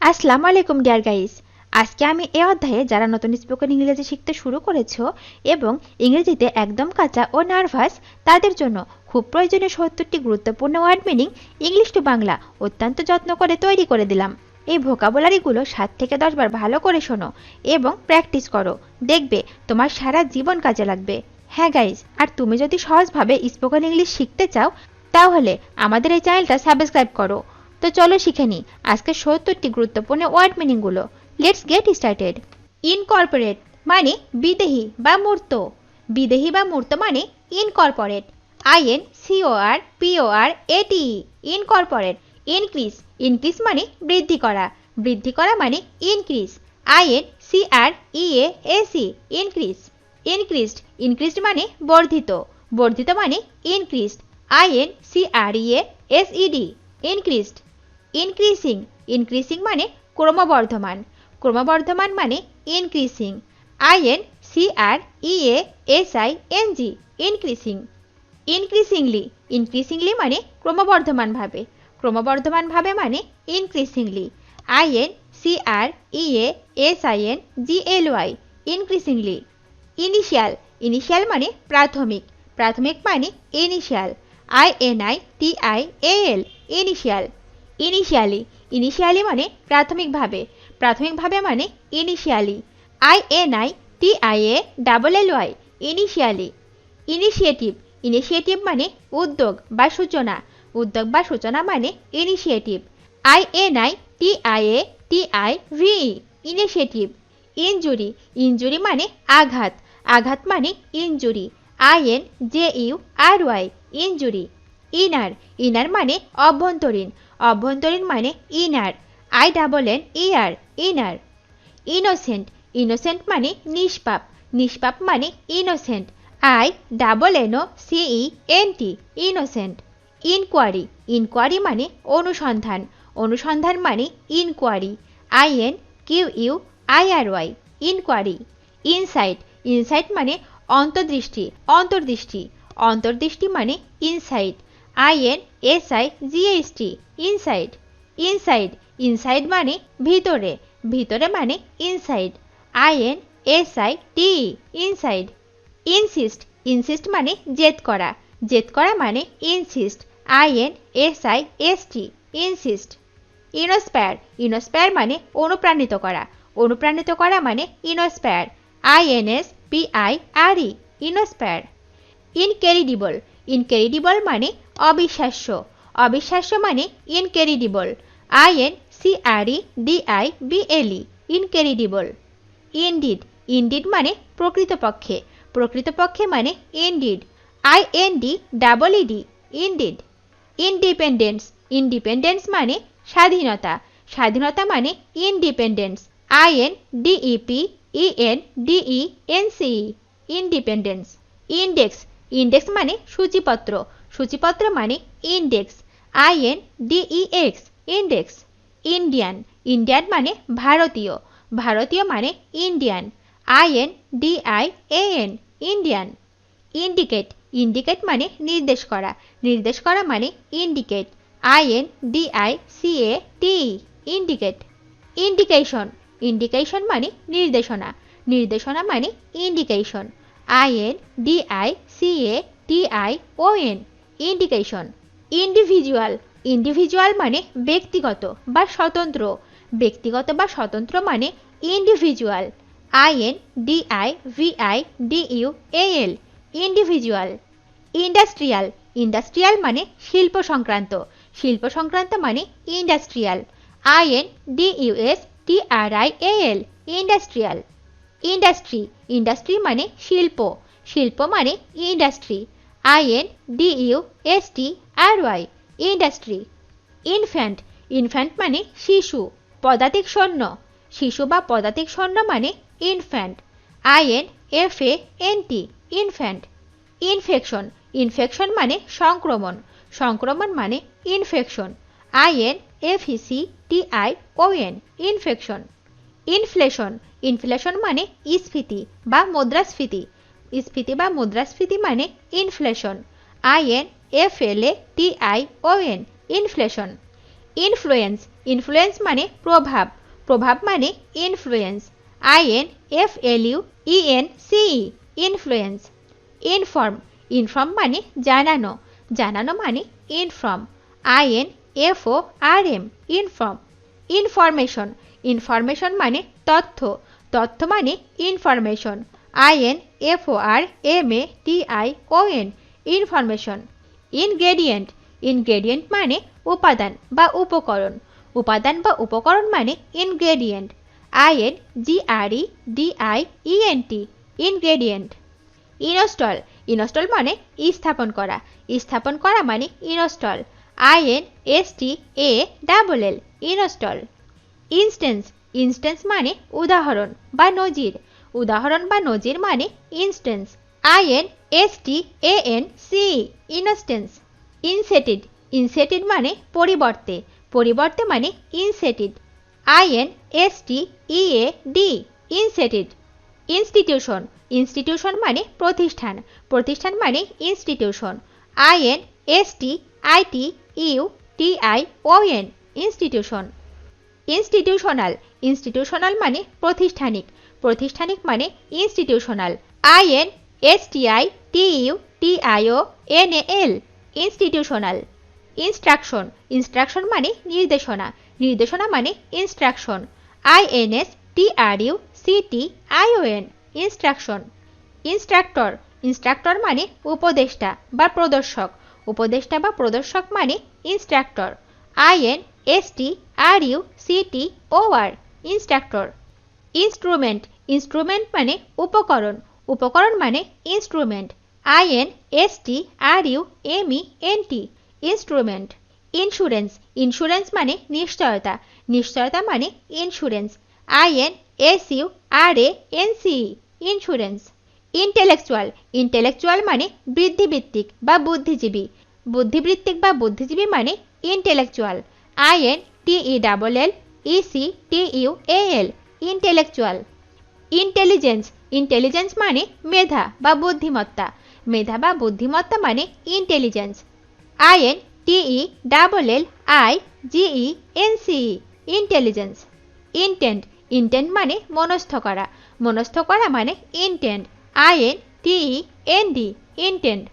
আসসালামু আলাইকুম deer guys. আজকে আমি এই অধ্যায়ে যারা নতুন স্পোকেন ইংরেজি শিখতে শুরু করেছো এবং ইংরেজিতে একদম কাঁচা ও নার্ভাস তাদের জন্য খুব প্রয়োজনীয় ৭০টি গুরুত্বপূর্ণ word meaning English to Bangla অত্যন্ত যত্ন করে তৈরি করে দিলাম। এই ভোকাবুলারিগুলো ৭ থেকে ১০ বার ভালো করে শোনো এবং প্র্যাকটিস করো, দেখবে তোমার সারা জীবন কাজে লাগবে। হ্যাঁ গাইস, আর তুমি যদি সহজভাবে স্পোকেন ইংলিশ শিখতে চাও তাহলে আমাদের এই চ্যানেলটা সাবস্ক্রাইব করো। তো চলো শিখে নি আজকে ৭০টি গুরুত্বপূর্ণ ওয়ার্ড মিনিং গুলো। Let's get started. ইনকর্পোরেট মানে বিদেহী বা মূর্ত। বিদেহী বা মূর্ত মানে incorporate. INCORPORATE incorporate. Increase increase মানে বৃদ্ধি করা। বৃদ্ধি করা মানে increase. INCREASE increase. Increased increased মানে বর্ধিত। বর্ধিত মানে increased. INCREASED increased. Increasing increasing মানে ক্রমবর্ধমান। ক্রমবর্ধমান মানে increasing. INCREASING increasing. Increasingly increasingly মানে ক্রমবর্ধমানভাবে। ক্রমবর্ধমানভাবে মানে increasingly. INCREASINGLY increasingly. Initial initial মানে প্রাথমিক। প্রাথমিক মানে initial. INITIAL initial. Initially initially মানে প্রাথমিকভাবে। প্রাথমিকভাবে মানে initially. INITIALLY initially. Initiative initiative মানে উদ্যোগ বা সূচনা। উদ্যোগ বা সূচনা মানে initiative. INITIATIVE initiative. Injury injury মানে আঘাত। আঘাত মানে injury. INJURY injury. Inner inner মানে অভ্যন্তরীণ। অভ্যন্তরীণ মানে inner. INNER inner. Innocent innocent মানে নিষ্পাপ। নিষ্পাপ মানে innocent. INNOCENT innocent. Inquiry inquiry মানে অনুসন্ধান। অনুসন্ধান মানে inquiry. INQUIRY inquiry. Insight insight মানে অন্তর্দৃষ্টি। অন্তর্দৃষ্টি অন্তর্দৃষ্টি মানে insight. INSIGHT inside. Inside inside মানে ভিতরে। ভিতরে মানে inside. INSIDE inside. Insist insist মানে জেদ করা। জেদ করা মানে insist. INSIST insist. Inspire inspire মানে অনুপ্রাণিত করা। অনুপ্রাণিত করা মানে inspire. INSPIRE inspire. Incredible incredible মানে অবিশ্বাস্য। অবিশ্বাস্য মানে incredible. INCREDIBLE incredible. Indeed indeed মানে প্রকৃতপক্ষে। প্রকৃতপক্ষে মানে indeed. INDEED indeed. Independence independence মানে স্বাধীনতা। স্বাধীনতা মানে independence. INDEPENDENCE independence. Index index মানে সূচিপত্র। সূচিপত্র মানে index. INDEX index. Indian Indian মানে ভারতীয়। ভারতীয় মানে Indian. INDIAN Indian. Indicate indicate মানে নির্দেশ করা। নির্দেশ করা মানে indicate. INDICATE indicate. Indication indication মানে নির্দেশনা। নির্দেশনা মানে indication. INDICATION indication. Individual individual মানে ব্যক্তিগত বা স্বতন্ত্র। ব্যক্তিগত বা স্বতন্ত্র মানে individual. INDIVIDUAL individual. Industrial industrial মানে শিল্প সংক্রান্ত। শিল্প সংক্রান্ত মানে industrial. INDUSTRIAL industrial. Industry industry মানে শিল্প। শিল্প মানে industry. INDUSTRY industry. Infant infant মানে শিশু। পদাতিক সৈন্য। শিশু বা পদাতিক সৈন্য মানে infant. INFANT infant. Infection infection মানে সংক্রমণ। সংক্রমণ মানে infection. INFECTION infection. Inflation inflation মানে স্ফীতি বা মুদ্রাস্ফীতি। স্ফীতি বা মুদ্রাস্ফীতি মানে inflation. INFLATION inflation. Influence influence মানে প্রভাব প্রভাব মানে influence INFLUENCE influence inform inform মানে জানানো জানানো মানে inform INFORM inform information information মানে তথ্য তথ্য মানে information INFORMATION information ingredient ingredient মানে উপাদান বা উপকরণ উপাদান বা উপকরণ মানে ingredient INGREDIENT ingredient install install মানে স্থাপন করা স্থাপন করা মানে install INSTALL install instance instance মানে উদাহরণ বা নজির উদাহরণ বা নজির মানে ইনস্ট্যান্স INSTANCE ইনস্ট্যান্স ইনসেটেড ইনসেটেড মানে পরিবর্তে পরিবর্তে মানে ইনসেটেড INSTEAD ইনসেটেড ইনস্টিটিউশন ইনস্টিটিউশন মানে প্রতিষ্ঠান প্রতিষ্ঠান মানে institution INSTITUTION institution institutional institutional মানে প্রতিষ্ঠানিক প্রতিষ্ঠানিক মানে institutional INSTITUTIONAL institutional instruction instruction মানে নির্দেশনা নির্দেশনা মানে instruction INSTRUCTION instruction instructor instructor মানে উপদেষ্টা বা প্রদর্শক উপদেষ্টা বা প্রদর্শক মানে instructor INSTRUCTOR instructor instrument instrument মানে উপকরণ উপকরণ মানে instrument INSTRUMENT instrument insurance insurance মানে নিশ্চয়তা নিশ্চয়তা মানে insurance INSURANCE insurance intellectual intellectual মানে বৃদ্ধিবৃত্তিক বা বুদ্ধিজীবী বুদ্ধিবৃত্তিক বা বুদ্ধিজীবী মানে intellectual INTELLECTUAL intellectual intelligence intelligence মানে মেধা বা বুদ্ধিমত্তা মেধা বা বুদ্ধিমত্তা মানে intelligence INTELLIGENCE intelligence intent intent মানে মনস্থ করা মনস্থ করা মানে intent INTEND intent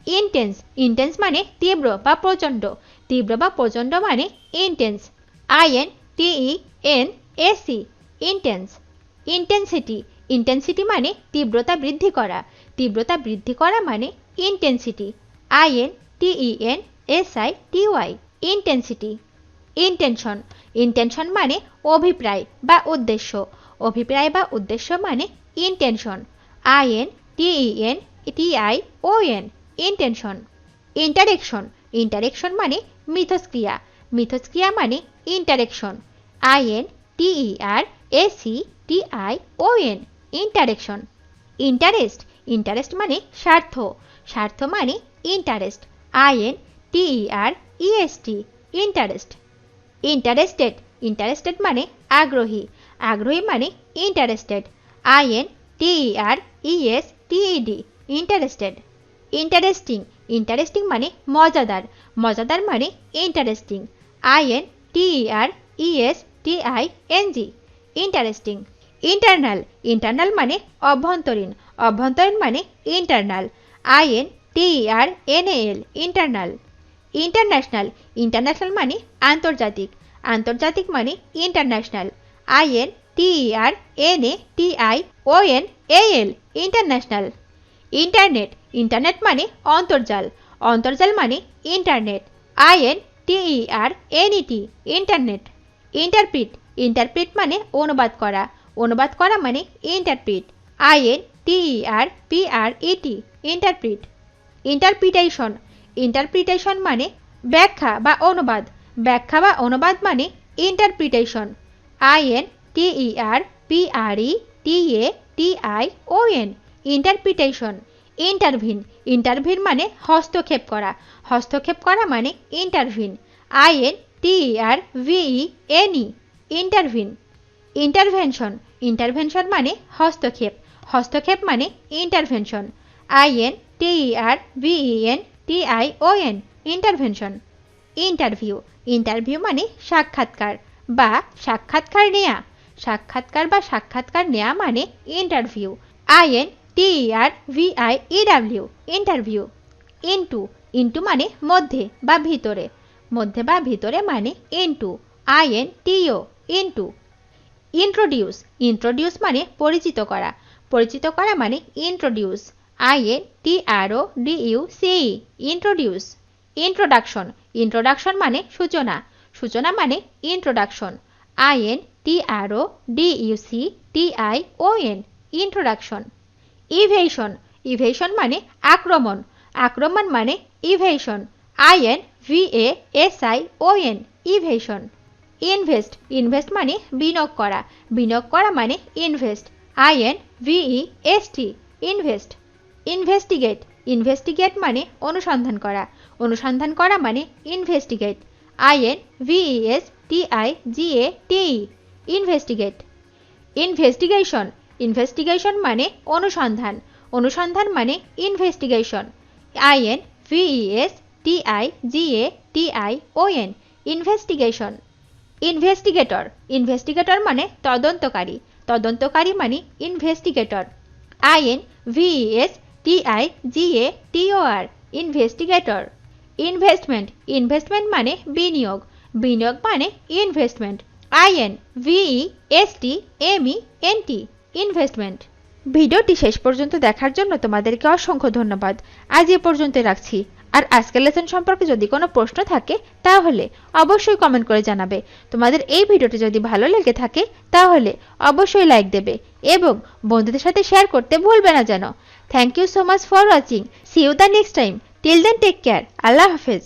intense intense মানে তীব্র বা প্রচণ্ড তীব্র বা প্রচণ্ড মানে intense INTENSE intense intensity intensity মানে তীব্রতা বৃদ্ধি করা তীব্রতা বৃদ্ধি করা মানে intensity INTENSITY intensity intention intention মানে অভিপ্রায় বা উদ্দেশ্য অভিপ্রায় বা উদ্দেশ্য মানে intention INTENTION intention interaction interaction মানে মিথস্ক্রিয়া মিথস্ক্রিয়া মানে interaction INTERACTION interaction interest interest মানে স্বার্থ স্বার্থ মানে interest INTEREST interest interested interested মানে আগ্রহী আগ্রহী মানে interested INTERESTED interested interesting interesting মানে মজাদার মজাদার মানে interesting INTERESTING interesting internal internal মানে অভ্যন্তরীণ অভ্যন্তরীণ মানে internal INTERNAL internal international international মানে আন্তর্জাতিক আন্তর্জাতিক মানে international INTERNATIONAL international internet internet মানে অন্তর্জাল অন্তর্জাল মানে internet INTERNET internet interpret interpret মানে অনুবাদ করা অনুবাদ করা মানে interpret INTERPRET interpret interpretation interpretation মানে ব্যাখ্যা বা অনুবাদ ব্যাখ্যা বা অনুবাদ মানে interpretation INTERPRETATION interpretation intervene intervene মানে হস্তক্ষেপ করা হস্তক্ষেপ করা মানে intervene INTERVENE intervene intervention intervention মানে হস্তক্ষেপ হস্তক্ষেপ মানে intervention INTERVENTION intervention interview interview মানে সাক্ষাৎকার বা সাক্ষাৎকার নেয়া। সাক্ষাৎকার বা সাক্ষাৎকার নেয়া মানে interview. INTERVIEW interview. Into into মানে মধ্যে বা ভিতরে। মধ্যে বা ভিতরে মানে into. INTO into. Introduce introduce মানে পরিচিত করা। পরিচিত করা মানে introduce. INTRODUCE introduce. Introduction introduction মানে সূচনা। সূচনা মানে introduction. INTRODUCTION introduction. Evasion evasion মানে আক্রমণ। আক্রমণ মানে evasion. INVASION evasion. Invest invest মানে বিনিয়োগ করা। বিনিয়োগ করা মানে invest. INVEST invest. Investigate investigate মানে অনুসন্ধান করা। অনুসন্ধান করা মানে investigate. INVESTIGATE investigate. Investigation investigation মানে অনুসন্ধান। অনুসন্ধান মানে investigation. INVESTIGATION investigation. Investigator investigator মানে তদন্তকারী। তদন্তকারী মানে investigator. INVESTIGATOR investigator. Investment investment মানে বিনিয়োগ। বিনিয়োগ মানে ইনভেস্টমেন্ট। INVESTMENT investment. ভিডিওটি শেষ পর্যন্ত দেখার জন্য তোমাদেরকে অসংখ্য ধন্যবাদ। আজ এ পর্যন্ত রাখছি। আর আজকের লেসন সম্পর্কে যদি কোনো প্রশ্ন থাকে তাহলে অবশ্যই কমেন্ট করে জানাবে। তোমাদের এই ভিডিওটি যদি ভালো লেগে থাকে তাহলে অবশ্যই লাইক দেবে এবং বন্ধুদের সাথে শেয়ার করতে ভুলবে না যেন। Thank you so much for watching. See you the next time. Till then take care. আল্লাহ হাফেজ।